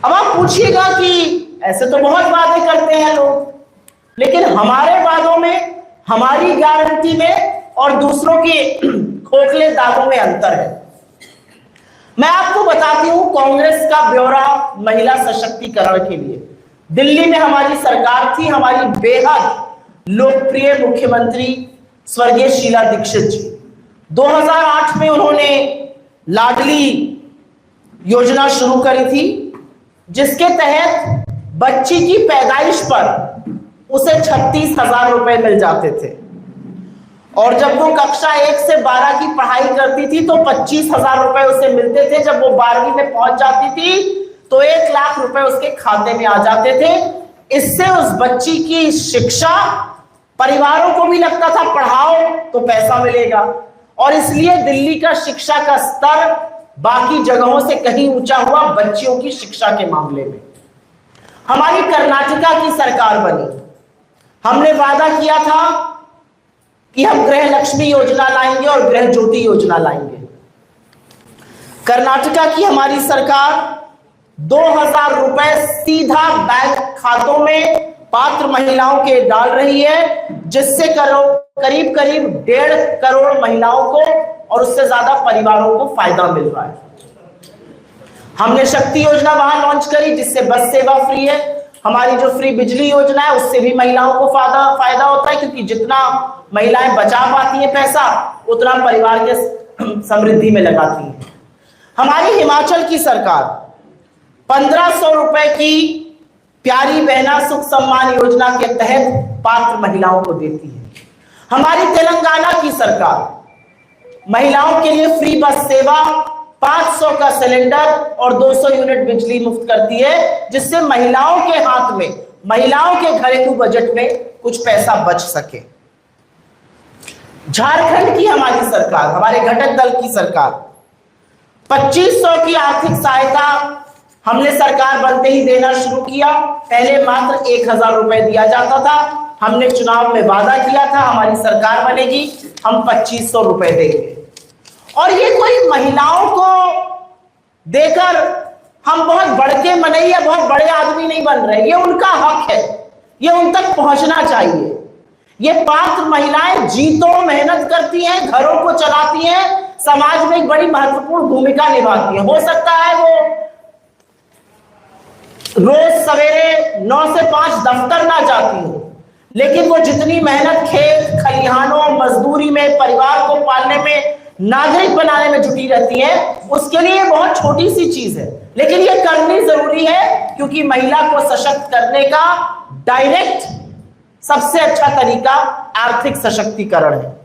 अब आप पूछिएगा कि ऐसे तो बहुत वादे करते हैं लोग, लेकिन हमारे वादों में, हमारी गारंटी में और दूसरों के खोखले दावों में अंतर है। मैं आपको बताती हूं कांग्रेस का ब्यौरा महिला सशक्तिकरण के लिए। दिल्ली में हमारी सरकार थी, हमारी बेहद लोकप्रिय मुख्यमंत्री स्वर्गीय शीला दीक्षित जी। 2008 में उन्होंने लाडली योजना शुरू करी थी, जिसके तहत बच्ची की पैदाइश पर उसे 36,000 रुपए मिल जाते थे, और जब वो कक्षा 1 से 12 की पढ़ाई करती थी तो 25,000 रुपए उसे मिलते थे। जब वो 12वीं में पहुंच जाती थी तो 1 लाख रुपए उसके खाते में आ जाते थे। इससे उस बच्ची की शिक्षा, परिवारों को भी लगता था पढ़ाओ तो पैसा मिलेगा, और इसलिए दिल्ली का शिक्षा का स्तर बाकी जगहों से कहीं ऊंचा हुआ बच्चियों की शिक्षा के मामले में। हमारी कर्नाटका की सरकार बनी, हमने वादा किया था कि हम गृह लक्ष्मी योजना लाएंगे और गृह ज्योति योजना लाएंगे। कर्नाटका की हमारी सरकार 2,000 रुपए सीधा बैंक खातों में पात्र महिलाओं के डाल रही है, जिससे करीब करीब 1.5 करोड़ महिलाओं को और उससे ज्यादा परिवारों को फायदा मिल रहा है। हमने शक्ति योजना वहां लॉन्च करी, जिससे बस सेवा फ्री है। हमारी जो फ्री बिजली योजना है उससे भी महिलाओं को फायदा होता है, क्योंकि जितना महिलाएं बचा पाती हैं पैसा, उतना परिवार के समृद्धि में लगाती हैं। हमारी हिमाचल की सरकार 1,500 रुपए की प्यारी बहना सुख सम्मान योजना के तहत पात्र महिलाओं को देती है। हमारी तेलंगाना की सरकार महिलाओं के लिए फ्री बस सेवा, 500 का सिलेंडर और 200 यूनिट बिजली मुफ्त करती है, जिससे महिलाओं के हाथ में, महिलाओं के घरेलू बजट में कुछ पैसा बच सके। झारखंड की हमारी सरकार, हमारे घटक दल की सरकार 2500 की आर्थिक सहायता हमने सरकार बनते ही देना शुरू किया। पहले मात्र 1,000 रुपए दिया जाता था। हमने चुनाव में वादा किया था हमारी सरकार बनेगी, हम 2500 रुपए देंगे। और ये कोई महिलाओं को देकर हम बहुत बड़के मनैया, बहुत बड़े आदमी नहीं बन रहे। ये उनका हक है, ये उन तक पहुंचना चाहिए। ये पात्र महिलाएं जीतों मेहनत करती हैं, घरों को चलाती हैं, समाज में एक बड़ी महत्वपूर्ण भूमिका निभाती हैं। हो सकता है वो रोज सवेरे 9 से 5 दफ्तर ना जाती हो, लेकिन वो जितनी मेहनत खेत खलिहानों, मजदूरी में, परिवार को पालने में, नागरिक बनाने में जुटी रहती है, उसके लिए बहुत छोटी सी चीज है, लेकिन ये करनी जरूरी है, क्योंकि महिला को सशक्त करने का डायरेक्ट सबसे अच्छा तरीका आर्थिक सशक्तिकरण है।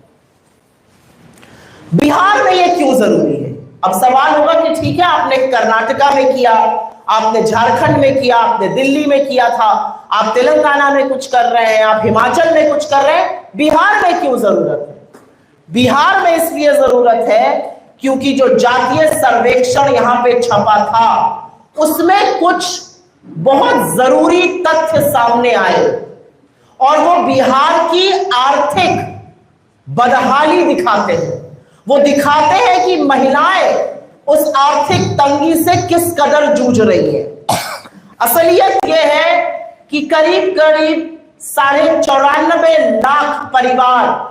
बिहार में ये क्यों जरूरी है? अब सवाल होगा कि ठीक है, आपने कर्नाटका में किया, आपने झारखंड में किया, आपने दिल्ली में किया था, आप तेलंगाना में कुछ कर रहे हैं, आप हिमाचल में कुछ कर रहे हैं, बिहार में क्यों जरूरत है? बिहार में इसलिए जरूरत है क्योंकि जो जातीय सर्वेक्षण यहां पे छपा था, उसमें कुछ बहुत जरूरी तथ्य सामने आए, और वो बिहार की आर्थिक बदहाली दिखाते हैं। वो दिखाते हैं कि महिलाएं उस आर्थिक तंगी से किस कदर जूझ रही है। असलियत यह है कि करीब करीब 94.5 लाख परिवार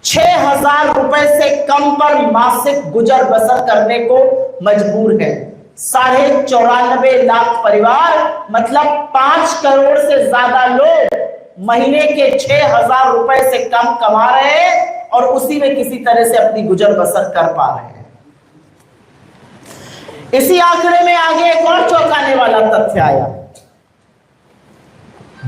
6,000 रुपए से कम पर मासिक गुजर बसर करने को मजबूर है। 94.5 लाख परिवार मतलब 5 करोड़ से ज्यादा लोग महीने के 6,000 रुपए से कम कमा रहे हैं और उसी में किसी तरह से अपनी गुजर बसर कर पा रहे हैं। इसी आंकड़े में आगे एक और चौंकाने वाला तथ्य आया।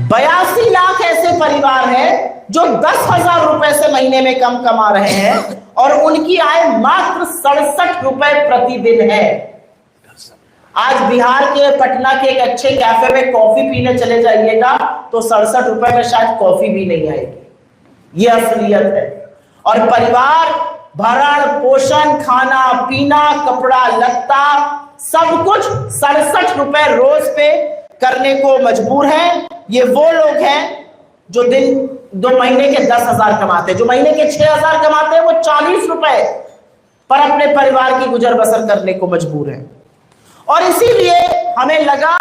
82 लाख ऐसे परिवार हैं जो 10,000 रुपए से महीने में कम कमा रहे हैं और उनकी आय मात्र 67 रुपए प्रतिदिन है। आज बिहार के पटना के एक अच्छे कैफे में कॉफी पीने चले जाइएगा तो 67 रुपए में शायद कॉफी भी नहीं आएगी। ये असलियत है। और परिवार भरण पोषण, खाना पीना, कपड़ा लत्ता सब कुछ 67 रुपए रोज पे करने को मजबूर है। ये वो लोग हैं जो दिन 2 महीने के 10,000 कमाते हैं, जो महीने के 6,000 कमाते हैं, वो 40 रुपए पर अपने परिवार की गुजर बसर करने को मजबूर है। और इसीलिए हमें लगा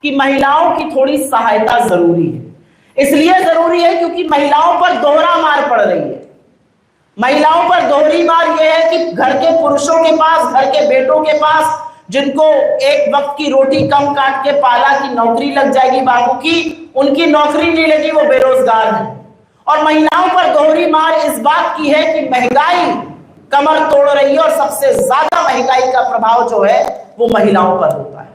कि महिलाओं की थोड़ी सहायता जरूरी है। इसलिए जरूरी है क्योंकि महिलाओं पर दोहरा मार पड़ रही है। महिलाओं पर दोहरी मार यह है कि घर के पुरुषों के पास, घर के बेटों के पास, जिनको एक वक्त की रोटी कम काट के पाला की नौकरी लग जाएगी बाबू की, उनकी नौकरी नहीं लगी, वो बेरोजगार है। और महिलाओं पर दोहरी मार इस बात की है कि महंगाई कमर तोड़ रही है और सबसे ज्यादा महंगाई का प्रभाव जो है वो महिलाओं पर होता है।